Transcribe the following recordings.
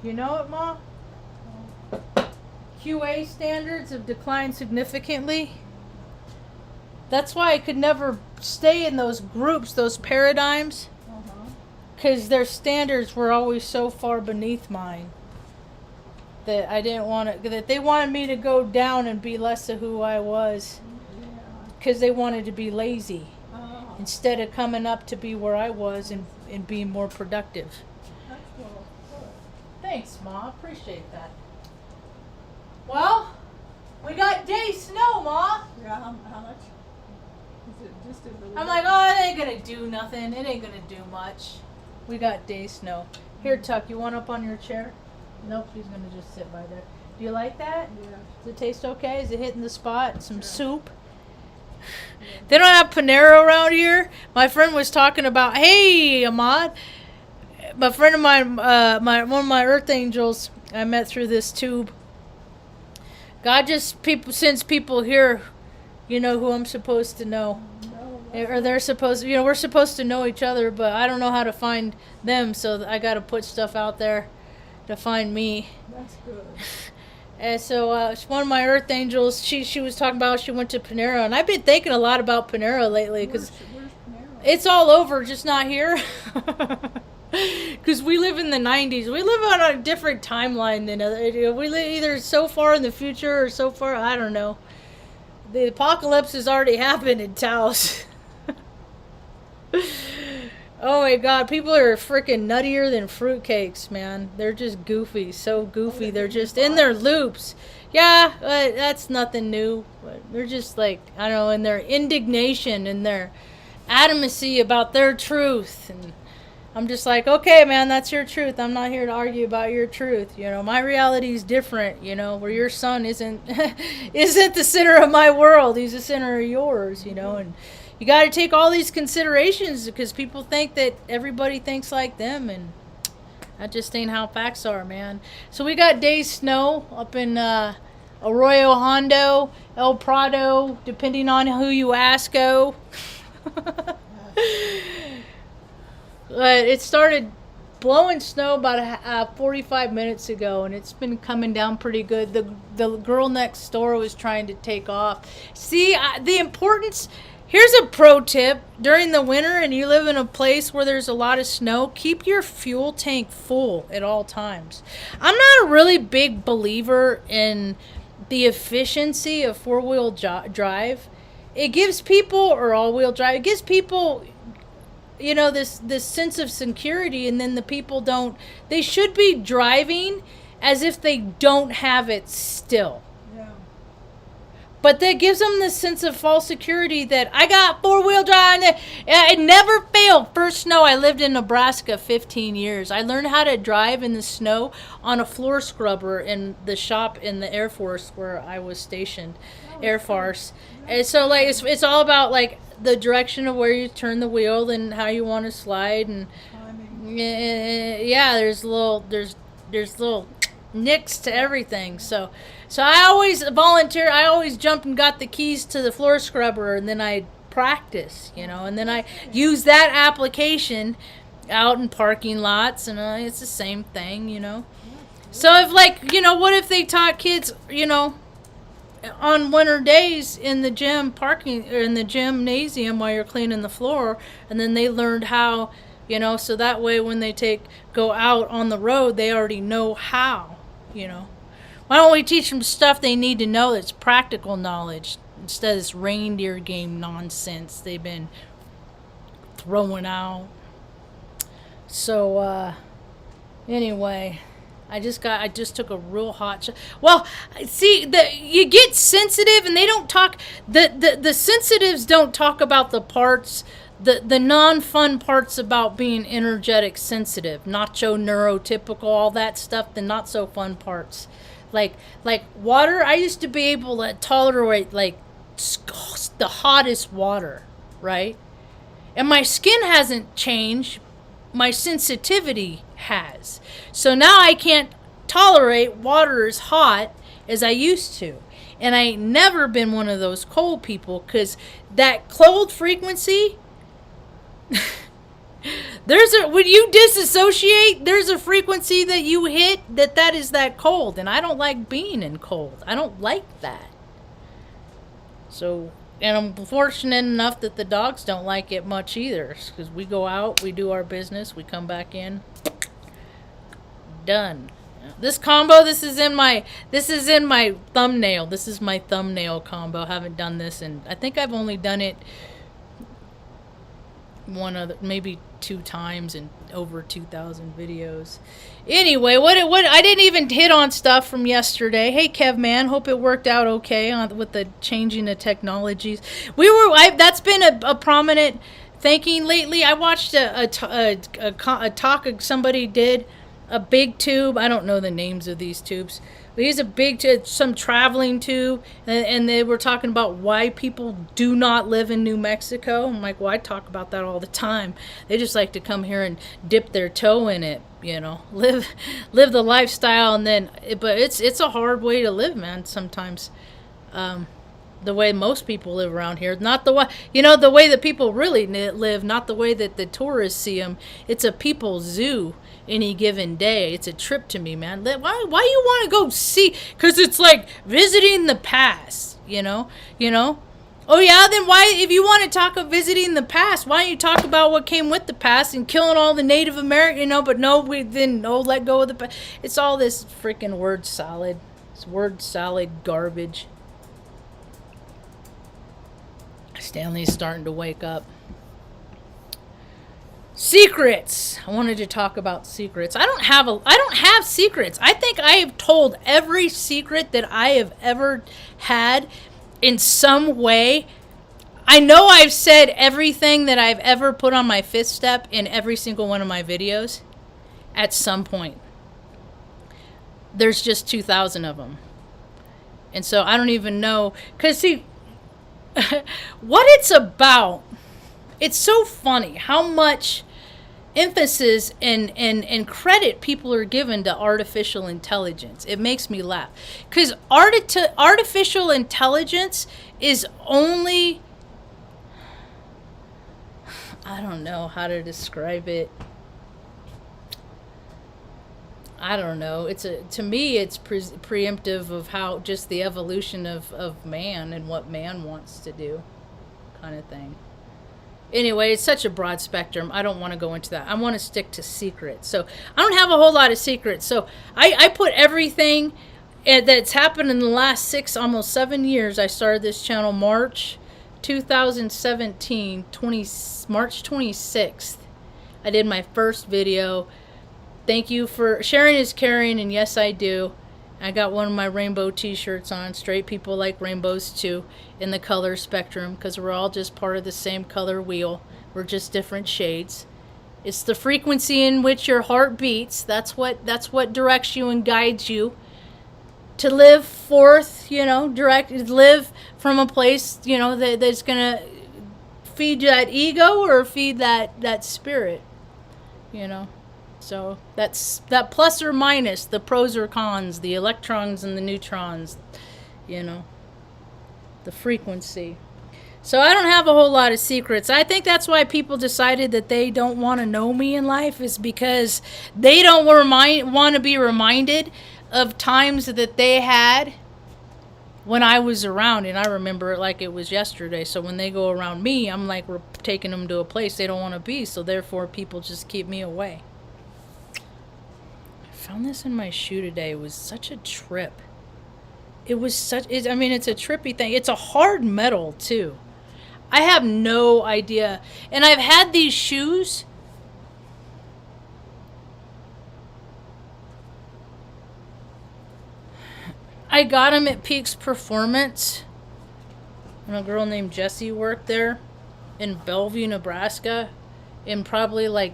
You know it, Ma? QA standards have declined significantly. That's why I could never stay in those groups, those paradigms, because their standards were always so far beneath mine that I didn't want to, that they wanted me to go down and be less of who I was, because they wanted to be lazy instead of coming up to be where I was and being more productive. Thanks, Ma. Appreciate that. Well, we got day snow, Ma. Yeah, how much? Is it just a little I'm like, oh, it ain't gonna do nothing. It ain't gonna do much. We got day snow. Here, Tuck, you want up on your chair? Nope, she's gonna just sit by there. Do you like that? Yeah. Does it taste okay? Is it hitting the spot? Some soup? They don't have Panera around here. My friend was talking about, hey, Ahmad, a friend of mine, one of my earth angels I met through this tube. God just sends people here, you know, who I'm supposed to know. Or they're supposed, you know, we're supposed to know each other, but I don't know how to find them, so I got to put stuff out there to find me. That's good. And so one of my earth angels, she was talking about she went to Panera, and I've been thinking a lot about Panera lately because Where's Panera? it's all over, just not here. Because we live in the 90s. We live on a different timeline than other. We live either so far in the future or so far, I don't know. The apocalypse has already happened in Taos. Oh my God, people are freaking nuttier than fruitcakes, man. They're just goofy, so goofy. They're just in their loops. Yeah, that's nothing new. But they're just like, I don't know, in their indignation and their adamancy about their truth. And I'm just like, okay, man, that's your truth. I'm not here to argue about your truth. You know, my reality is different, you know, where your son isn't isn't the center of my world. He's the center of yours, you know, and you got to take all these considerations because people think that everybody thinks like them, and that just ain't how facts are, man. So we got days snow up in Arroyo Hondo, El Prado, depending on who you ask. But it started blowing snow about 45 minutes ago, and it's been coming down pretty good. The girl next door was trying to take off. See, the importance. Here's a pro tip. During the winter and you live in a place where there's a lot of snow, keep your fuel tank full at all times. I'm not a really big believer in the efficiency of four-wheel drive. It gives people, or all-wheel drive, it gives people, you know, this sense of security, and then the people don't, they should be driving as if they don't have it still. But that gives them this sense of false security that I got four-wheel drive. It never failed. First snow, I lived in Nebraska 15 years. I learned how to drive in the snow on a floor scrubber in the shop in the Air Force where I was stationed, Air Force. And so, like, it's all about, like, the direction of where you turn the wheel and how you want to slide. And yeah, there's little nicks to everything. So I always volunteer. I always jumped and got the keys to the floor scrubber, and then I practice, you know, and then I use that application out in parking lots, and it's the same thing, you know. So if, like, you know, what if they taught kids, you know, on winter days in the gym parking, or in the gymnasium while you're cleaning the floor, and then they learned how, you know, so that way when they go out on the road, they already know how, you know. Why don't we teach them stuff they need to know that's practical knowledge instead of this reindeer game nonsense they've been throwing out? So, anyway, I just took a real hot shot. Well, see, you get sensitive, and they don't talk, the sensitives don't talk about the parts, the non-fun parts about being energetic sensitive, nacho neurotypical, all that stuff, the not so fun parts. Like water, I used to be able to tolerate, like, the hottest water, right? And my skin hasn't changed. My sensitivity has. So now I can't tolerate water as hot as I used to. And I ain't never been one of those cold people, because that cold frequency When you disassociate, there's a frequency that you hit that is that cold, and I don't like being in cold. I don't like that. So, and I'm fortunate enough that the dogs don't like it much either, because we go out, we do our business, we come back in, done. This combo, this is in my thumbnail. This is my thumbnail combo. I haven't done this, and I think I've only done it maybe 2 times in over 2,000 videos. Anyway, what I didn't even hit on stuff from yesterday. Hey Kev man, hope it worked out okay with the changing of technologies. That's been a prominent thinking lately. I watched a talk somebody did, a big tube. I don't know the names of these tubes. But he's a big some traveling tube, and they were talking about why people do not live in New Mexico. I'm like, well, I talk about that all the time. They just like to come here and dip their toe in it, live the lifestyle, and then. But it's a hard way to live, man. Sometimes, the way most people live around here, not the way the way that people really live, not the way that the tourists see them. It's a people's zoo. Any given day. It's a trip to me, man. Why you want to go see? Because it's like visiting the past, Oh yeah, then why, if you want to talk of visiting the past, why don't you talk about what came with the past and killing all the Native American, but no, let go of the past. It's all this freaking word salad. It's word salad garbage. Stanley's starting to wake up. Secrets. I wanted to talk about secrets. I don't have secrets. I think I have told every secret that I have ever had in some way. I know I've said everything that I've ever put on my 5th step in every single one of my videos at some point. There's just 2,000 of them. And so I don't even know, cuz see what it's about. It's so funny how much emphasis and credit people are given to artificial intelligence. It makes me laugh. Because artificial intelligence is only... I don't know how to describe it. I don't know. To me, it's preemptive of how just the evolution of man and what man wants to do, kind of thing. Anyway, it's such a broad spectrum. I don't want to go into that. I want to stick to secrets. So I don't have a whole lot of secrets. So I put everything that's happened in the last almost 7 years. I started this channel March 2017, March 26th. I did my first video. Thank you for sharing is caring, and yes, I do. I got one of my rainbow t-shirts on. Straight people like rainbows too, in the color spectrum, because we're all just part of the same color wheel. We're just different shades. It's the frequency in which your heart beats. That's what directs you and guides you to live forth, live from a place, that's gonna feed that ego or feed that spirit, So that's that plus or minus, the pros or cons, the electrons and the neutrons, the frequency. So I don't have a whole lot of secrets. I think that's why people decided that they don't want to know me in life, is because they don't want to be reminded of times that they had when I was around, and I remember it like it was yesterday. So when they go around me, I'm like, we're taking them to a place they don't want to be, so therefore people just keep me away. Found this in my shoe today. It was such a trip. It's a trippy thing. It's a hard metal too. I have no idea. And I've had these shoes. I got them at Peaks Performance. And a girl named Jessie worked there in Bellevue, Nebraska, in probably like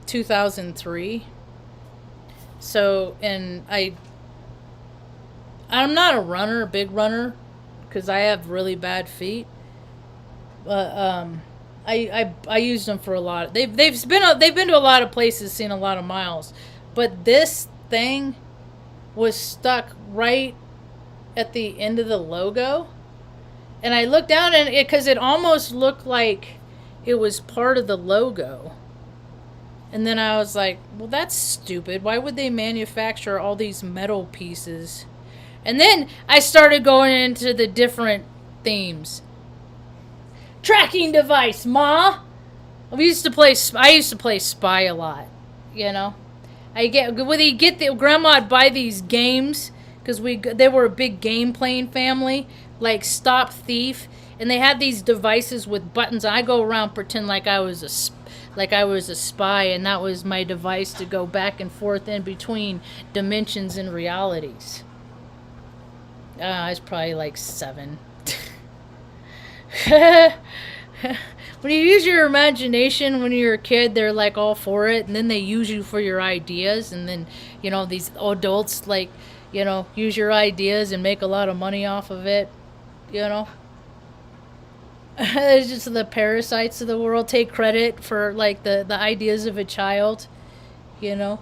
2003. So, and I'm not a big runner, because I have really bad feet. But I used them for a lot. They've been to a lot of places, seen a lot of miles. But this thing was stuck right at the end of the logo, and I looked down, and because it almost looked like it was part of the logo. And then I was like, well, that's stupid. Why would they manufacture all these metal pieces? And then I started going into the different themes. Tracking device, Ma. I used to play Spy a lot, you know. Grandma'd buy these games because they were a big game playing family, like Stop Thief, and they had these devices with buttons. I go around pretend like I was a spy, and that was my device to go back and forth in between dimensions and realities. I was probably like 7. When you use your imagination when you're a kid, they're like all for it, and then they use you for your ideas, and then, you know, these adults, like, you know, use your ideas and make a lot of money off of it, you know. It's just the parasites of the world take credit for, like, the ideas of a child, you know.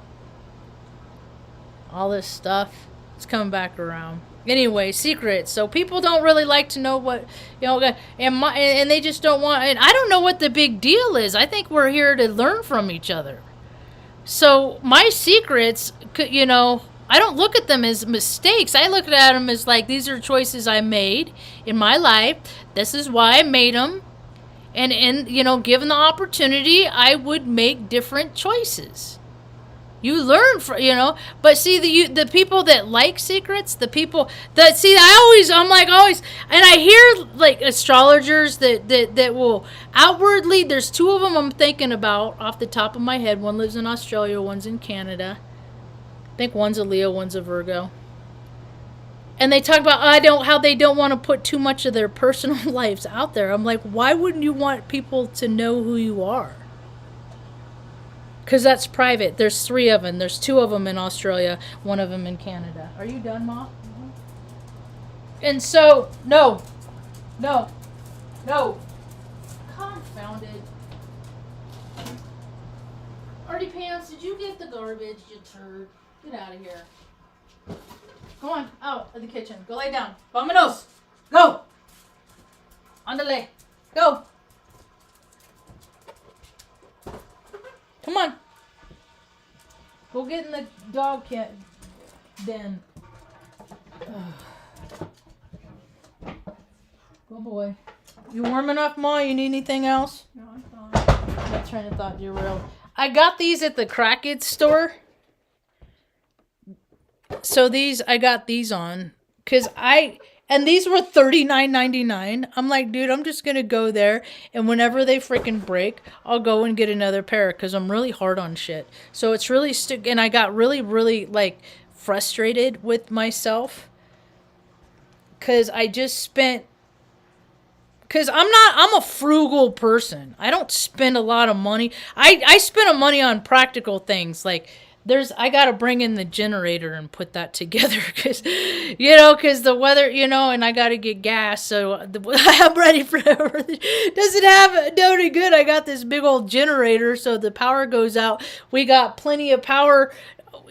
All this stuff. It's coming back around. Anyway, secrets. So people don't really like to know what, you know, and they just don't want, and I don't know what the big deal is. I think we're here to learn from each other. So my secrets, you know, I don't look at them as mistakes. I look at them as like, these are choices I made in my life. This is why I made them. And you know, given the opportunity, I would make different choices. You learn from, you know, but see the people that like secrets, the people that see, I'm like always, and I hear like astrologers that will outwardly, there's 2 of them I'm thinking about off the top of my head. One lives in Australia, one's in Canada. I think one's a Leo, one's a Virgo. And they talk about how they don't want to put too much of their personal lives out there. I'm like, why wouldn't you want people to know who you are? Because that's private. There's 3 of them. There's 2 of them in Australia, 1 of them in Canada. Are you done, Ma? Mm-hmm. And so, no. Confounded. Artie Pants, did you get the garbage, you turd? Get out of here. Come on, out of the kitchen. Go lay down. Vámonos. Go. Andale. Go. Come on. Go get in the dog den. Good boy. You warm enough, Ma? You need anything else? No, I'm fine. My train of thought derailed. I got these at the Cracked store. So I got these on. And these were $39.99. I'm like, dude, I'm just going to go there. And whenever they freaking break, I'll go and get another pair. Because I'm really hard on shit. So it's really and I got really, really, like, frustrated with myself. Because I just spent. Because I'm a frugal person. I don't spend a lot of money. I spend money on practical things. Like, I got to bring in the generator and put that together because the weather, you know, and I got to get gas. So I'm ready for it. Does it have no any good? I got this big old generator. So the power goes out. We got plenty of power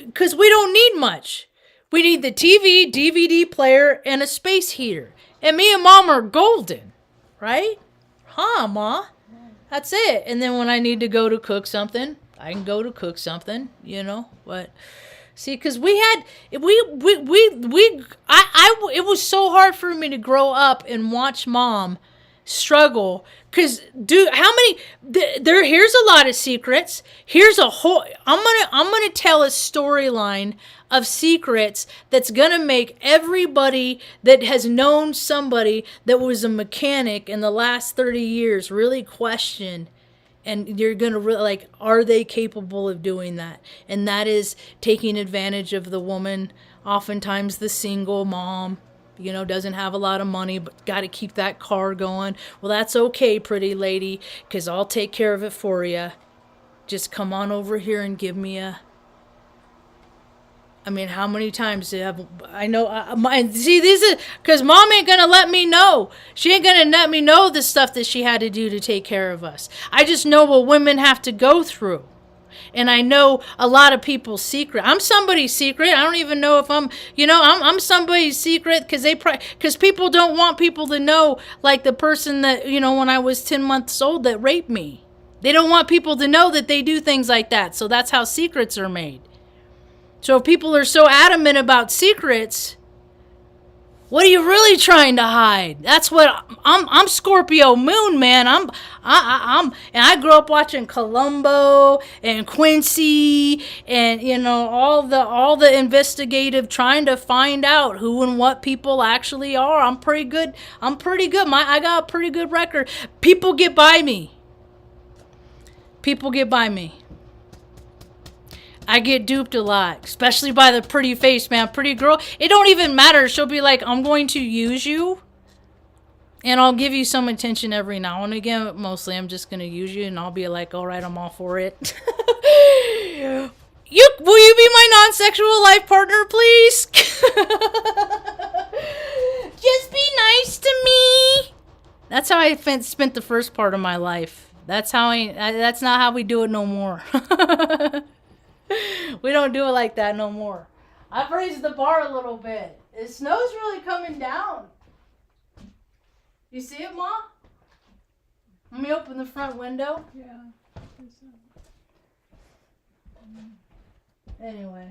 because we don't need much. We need the TV, DVD player, and a space heater. And me and Mom are golden, right? Huh, Ma? That's it. And then when I need to go to cook something, I can go to cook something, you know, but see, because it was so hard for me to grow up and watch Mom struggle. Because, dude, here's a lot of secrets. Here's a whole, I'm gonna tell a storyline of secrets that's gonna make everybody that has known somebody that was a mechanic in the last 30 years really question. And you're going to are they capable of doing that? And that is taking advantage of the woman, oftentimes the single mom, you know, doesn't have a lot of money, but got to keep that car going. Well, that's okay, pretty lady, because I'll take care of it for you. Just come on over here and give me I mean, how many times I know, see, this is, because Mom ain't going to let me know. She ain't going to let me know the stuff that she had to do to take care of us. I just know what women have to go through. And I know a lot of people's secret. I'm somebody's secret. I don't even know if I'm somebody's secret because people don't want people to know, like the person that, when I was 10 months old that raped me. They don't want people to know that they do things like that. So that's how secrets are made. So if people are so adamant about secrets, what are you really trying to hide? That's what I'm Scorpio moon, man. And I grew up watching Columbo and Quincy and all the investigative, trying to find out who and what people actually are. I'm pretty good. I got a pretty good record. People get by me. I get duped a lot, especially by the pretty face, man. Pretty girl. It don't even matter. She'll be like, I'm going to use you, and I'll give you some attention every now and again. But mostly, I'm just going to use you, and I'll be like, all right, I'm all for it. Will you be my non-sexual life partner, please? Just be nice to me. That's how I spent the first part of my life. That's not how we do it no more. We don't do it like that no more. I've raised the bar a little bit. The snow's really coming down. You see it, Ma? Let me open the front window. Yeah. Anyway.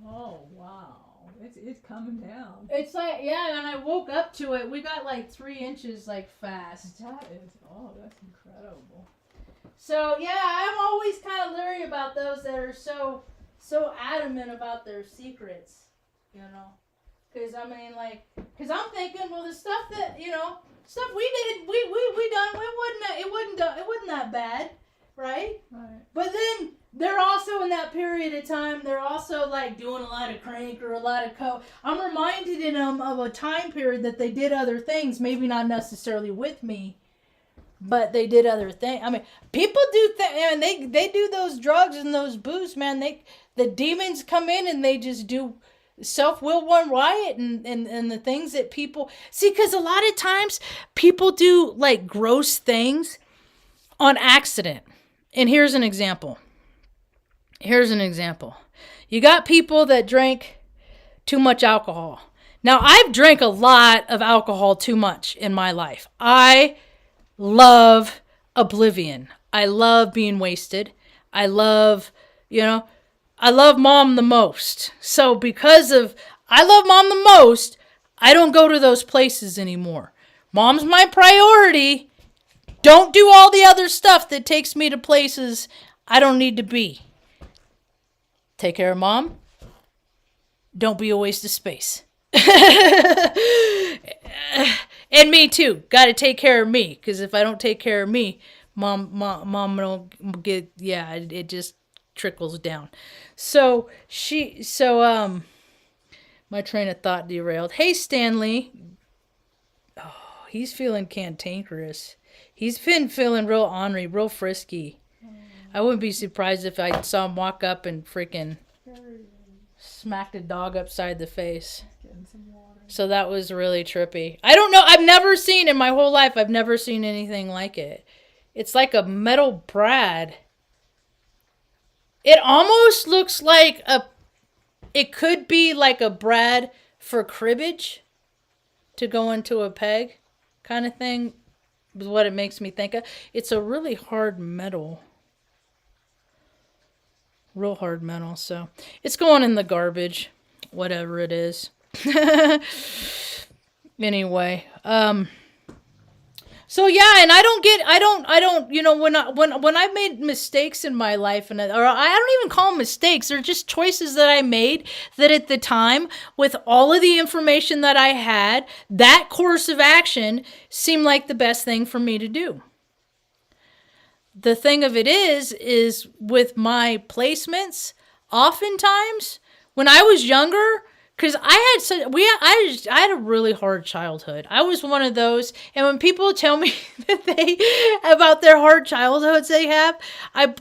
Oh, wow. It's coming down. It's like, yeah, and I woke up to it. We got like 3 inches like fast. That's incredible. So, yeah, I'm always kind of leery about those that are so adamant about their secrets, Because, I'm thinking, well, the stuff that, stuff we did, we done, it wasn't that bad, right? Right. But then they're also in that period of time, they're also, like, doing a lot of crank or a lot of coke. I'm reminded in of a time period that they did other things, maybe not necessarily with me, but they did other things. I mean, people do things, and they do those drugs and those booze, man. The demons come in and they just do self-will one riot and the things that people see, because a lot of times people do like gross things on accident. And here's an example. You got people that drank too much alcohol. Now, I've drank a lot of alcohol too much in my life. I love oblivion. I love being wasted. I love Mom the most. So because of I love Mom the most, I don't go to those places anymore. Mom's my priority. Don't do all the other stuff that takes me to places I don't need to be. Take care of Mom. Don't be a waste of space. And me too. Got to take care of me, because if I don't take care of me, mom don't get. Yeah, it just trickles down. So my train of thought derailed. Hey, Stanley. Oh, he's feeling cantankerous. He's been feeling real ornery, real frisky. I wouldn't be surprised if I saw him walk up and freaking smacked a dog upside the face. Getting some water. So that was really trippy. I don't know. I've never seen in my whole life. I've never seen anything like it. It's like a metal brad. It almost looks like it could be like a brad for cribbage to go into a peg kind of thing is what it makes me think of. It's a really hard metal. Real hard metal. So it's going in the garbage, whatever it is. Anyway, so yeah, and I don't, when I've made mistakes in my life, or I don't even call them mistakes, they're just choices that I made that at the time, with all of the information that I had, that course of action seemed like the best thing for me to do. The thing of it is with my placements, oftentimes when I was younger, because I had a really hard childhood. I was one of those, and when people tell me that about their hard childhoods they have, they're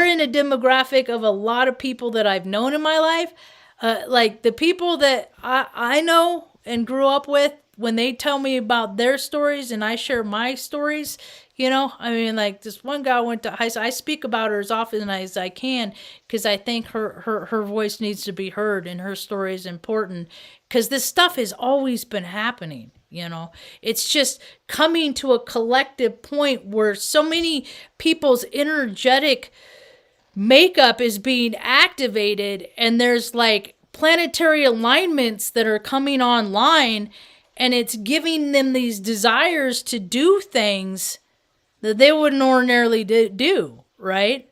in a demographic of a lot of people that I've known in my life. Like the people that I know and grew up with, when they tell me about their stories and I share my stories, You know, I mean, like this one girl went to high school. I speak about her as often as I can because I think her voice needs to be heard and her story is important because this stuff has always been happening. You know, it's just coming to a collective point where so many people's energetic makeup is being activated and there's like planetary alignments that are coming online and it's giving them these desires to do things that they wouldn't ordinarily do, right?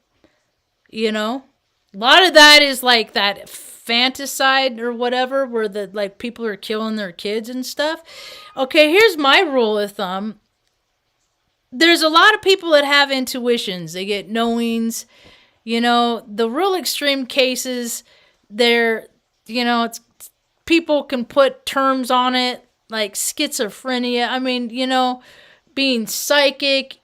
You know, a lot of that is like that fantaside or whatever, where the like people are killing their kids and stuff. Okay, here's my rule of thumb. There's a lot of people that have intuitions. They get knowings. You know, the real extreme cases, they're, you know, it's people can put terms on it like schizophrenia. I mean, you know, being psychic,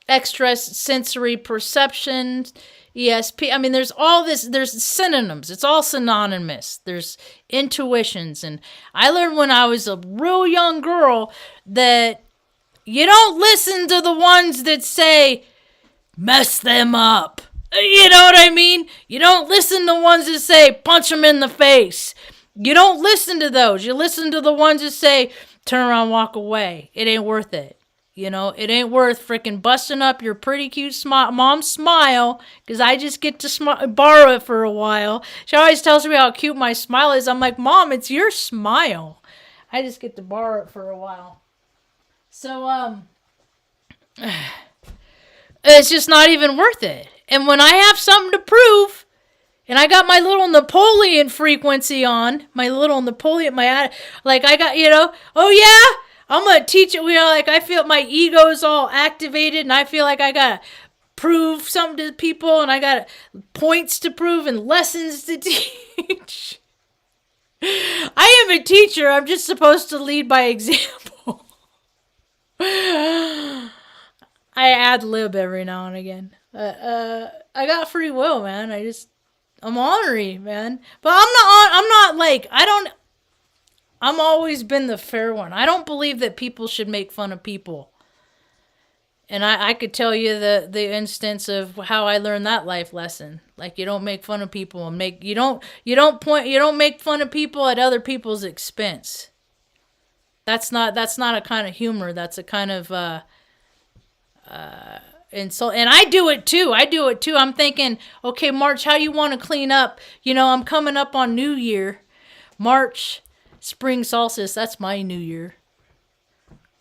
extrasensory perception, ESP. I mean, there's all this, there's synonyms. It's all synonymous. There's intuitions. And I learned when I was a real young girl that you don't listen to the ones that say, mess them up. You know what I mean? You don't listen to the ones that say, punch them in the face. You don't listen to those. You listen to the ones that say, turn around, walk away. It ain't worth it. You know, it ain't worth freaking busting up your pretty cute mom's smile because I just get to borrow it for a while. She always tells me how cute my smile is. I'm like, Mom, it's your smile. I just get to borrow it for a while. So, it's just not even worth it. And when I have something to prove, and I got my little Napoleon frequency on, my little Napoleon, like I got, you know, oh yeah, I'm going to teach it. You know, like I feel my ego's all activated and I feel like I got to prove something to people and I got points to prove and lessons to teach. I am a teacher. I'm just supposed to lead by example. I ad lib every now and again. I got free will, man. I'm ornery, man. But I'm always been the fair one. I don't believe that people should make fun of people. And I could tell you the instance of how I learned that life lesson. Like you don't make fun of people and you don't make fun of people at other people's expense. That's not a kind of humor. That's a kind of insult. And I do it too. I'm thinking, okay, March, how you want to clean up? You know, I'm coming up on New Year. March, spring solstice, that's my New Year.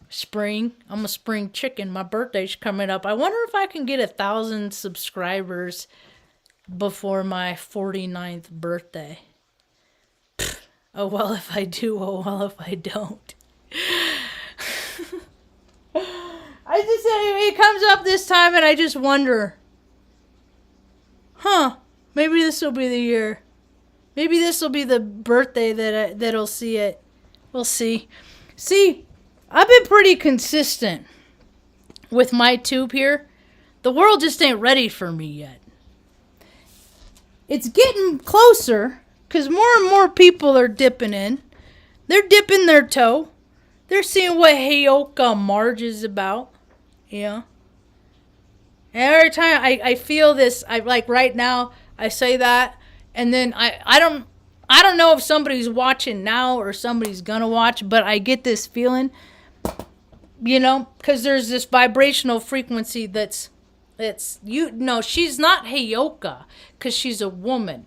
Spring. I'm a spring chicken. My birthday's coming up. I wonder if I can get 1,000 subscribers before my 49th birthday. Pfft. Oh, well, if I do. Oh, well, if I don't. It comes up this time and I just wonder, maybe this will be the year. Maybe this will be the birthday that'll see it. We'll see. See, I've been pretty consistent with my tube here. The world just ain't ready for me yet. It's getting closer because more and more people are dipping in. They're dipping their toe. They're seeing what Heyoka Marge is about. Yeah. And every time I feel this, I like right now, I say that, and then I don't know if somebody's watching now or somebody's gonna watch, but I get this feeling, you know, because there's this vibrational frequency that's you know, she's not Heyoka because she's a woman.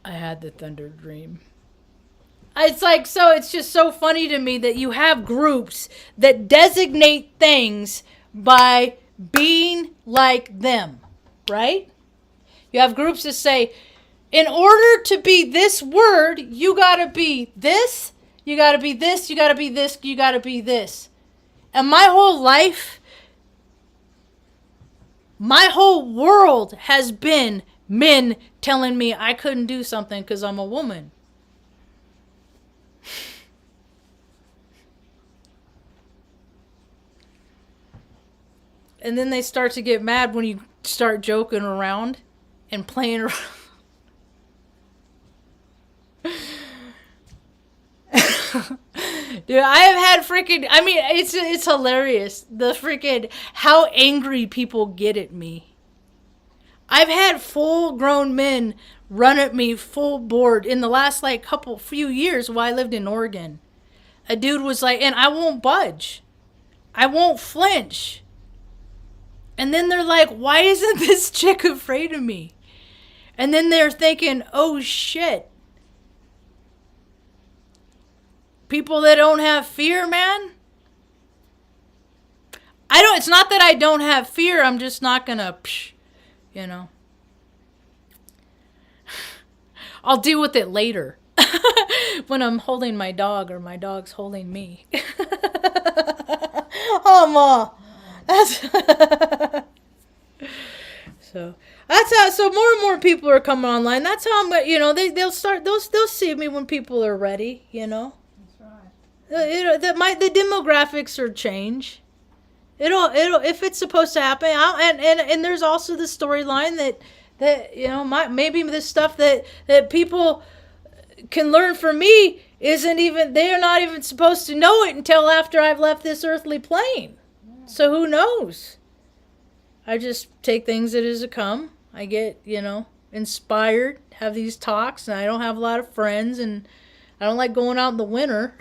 I had the thunder dream. It's like, so it's just so funny to me that you have groups that designate things by being like them, right? You have groups that say, in order to be this word, you gotta be this, you gotta be this, you gotta be this, you gotta be this. And my whole life, my whole world has been men telling me I couldn't do something because I'm a woman. And then they start to get mad when you start joking around and playing around. Dude, Dude, I have had freaking, I mean, it's hilarious. The freaking, how angry people get at me. I've had full grown men run at me full board in the last like few years while I lived in Oregon. A dude was like, and I won't budge. I won't flinch. And then they're like, why isn't this chick afraid of me? And then they're thinking, oh shit. People that don't have fear, man. It's not that I don't have fear. I'm just not gonna, you know. I'll deal with it later. When I'm holding my dog or my dog's holding me. Oh, Ma. That's so more and more people are coming online. That's how I'm, you know, they'll see me when people are ready, you know. That's right. The demographics are change. It'll if it's supposed to happen. And there's also the storyline that you know, maybe the stuff that people can learn from me they're not even supposed to know it until after I've left this earthly plane. So who knows? I just take things as it come. I get, you know, inspired, have these talks, and I don't have a lot of friends, and I don't like going out in the winter.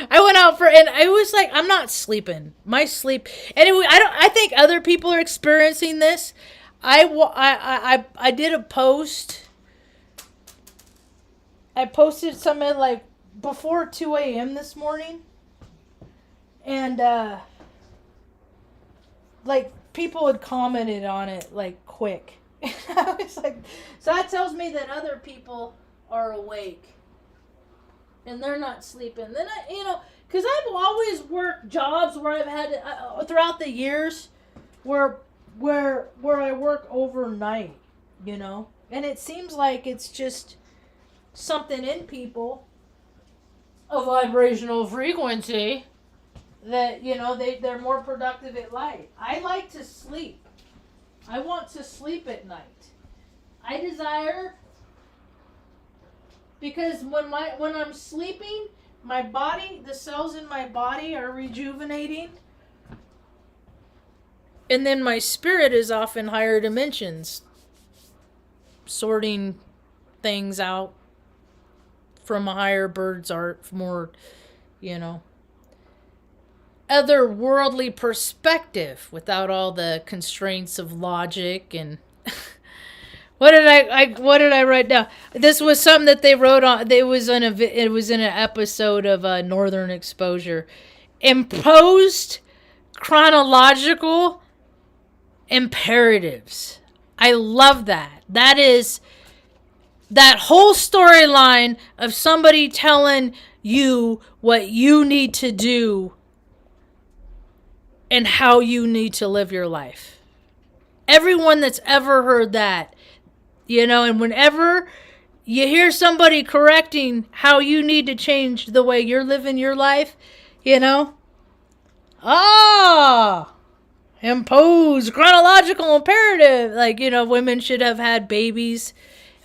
I went out and I was like, I'm not sleeping. My sleep, anyway, I think other people are experiencing this. I did a post. I posted something like before 2 a.m. this morning. And, like, people had commented on it, like, quick. I was like, so that tells me that other people are awake. And they're not sleeping. Then, you know, because I've always worked jobs where I've had, throughout the years, where I work overnight, you know. And it seems like it's just something in people, a vibrational frequency, that, you know, they're more productive at night. I like to sleep. I want to sleep at night. I desire, because when I'm sleeping, my body, the cells in my body are rejuvenating. And then my spirit is off in higher dimensions, sorting things out from a higher bird's art, more, you know, otherworldly perspective without all the constraints of logic and what did I write down? This was something that they wrote on. It was in an episode of Northern Exposure. Imposed chronological imperatives. I love that. That is that whole storyline of somebody telling you what you need to do and how you need to live your life. Everyone that's ever heard that, you know, and whenever you hear somebody correcting how you need to change the way you're living your life, you know, impose chronological imperative. Like, you know, women should have had babies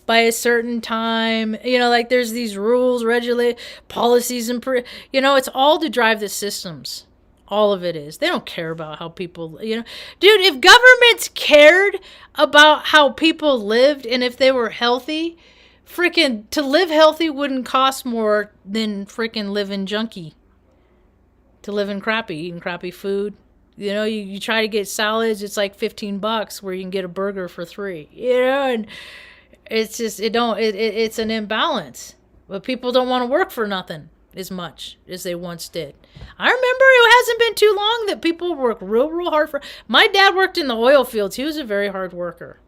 by a certain time. You know, like there's these rules, policies, and, you know, it's all to drive the systems. All of it is. They don't care about how people, you know. Dude, if governments cared about how people lived and if they were healthy, freaking, to live healthy wouldn't cost more than freaking living junky. To live in crappy, eating crappy food. You know, you try to get salads, it's like $15 where you can get a burger for $3. You know, and it's just, it's an imbalance. But people don't want to work for nothing as much as they once did. I remember it hasn't been too long that people work real hard for. My dad worked in the oil fields. He was a very hard worker.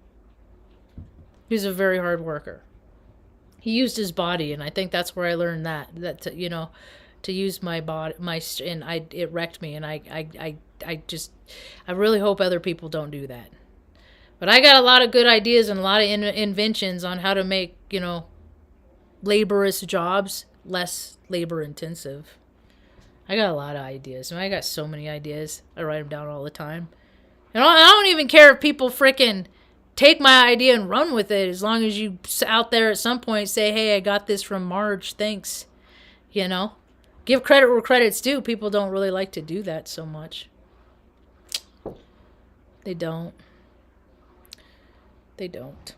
He used his body, and I think that's where I learned that you know, to use my body, it wrecked me, and I really hope other people don't do that. But I got a lot of good ideas and a lot of inventions on how to make, you know, laborious jobs less labor intensive. I got a lot of ideas. I got so many ideas. I write them down all the time. And I don't even care if people frickin' take my idea and run with it, as long as you out there at some point say, hey, I got this from Marge, thanks. You know? give credit where credit's due. People don't really like to do that so much. They don't. They don't.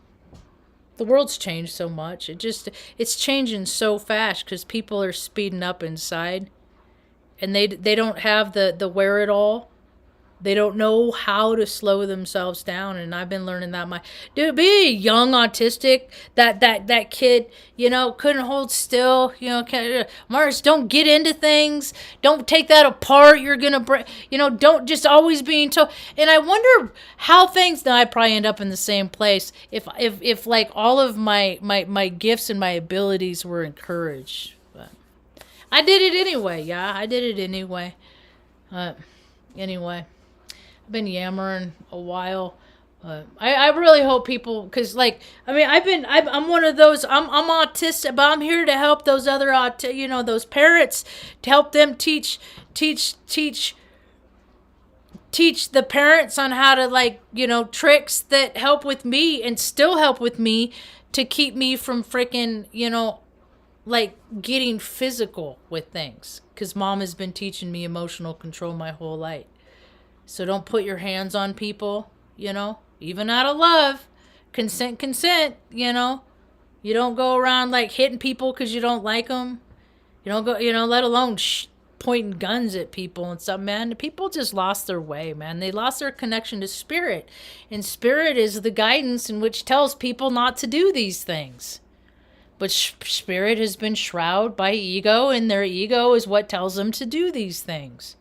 The world's changed so much. It's changing so fast because people are speeding up inside, and they don't have the wherewithal. They don't know how to slow themselves down, and I've been learning that. Be a young autistic, that kid, couldn't hold still. Marge, don't get into things. Don't take that apart. You're gonna break. Don't just always being told. And I wonder how things. Now I probably end up in the same place if like all of my gifts and my abilities were encouraged. But I did it anyway. Yeah, I did it anyway. Anyway. I've been yammering a while. I really hope people, because I'm one of those, I'm autistic, but I'm here to help those other, those parents, to help them teach the parents on how to tricks that help with me and still help with me to keep me from freaking, getting physical with things. Because mom has been teaching me emotional control my whole life. So don't put your hands on people, even out of love. Consent, You don't go around hitting people because you don't like them. You don't go, let alone pointing guns at people and stuff, man. People just lost their way, man. They lost their connection to spirit. And spirit is the guidance in which tells people not to do these things. But spirit has been shrouded by ego, and their ego is what tells them to do these things.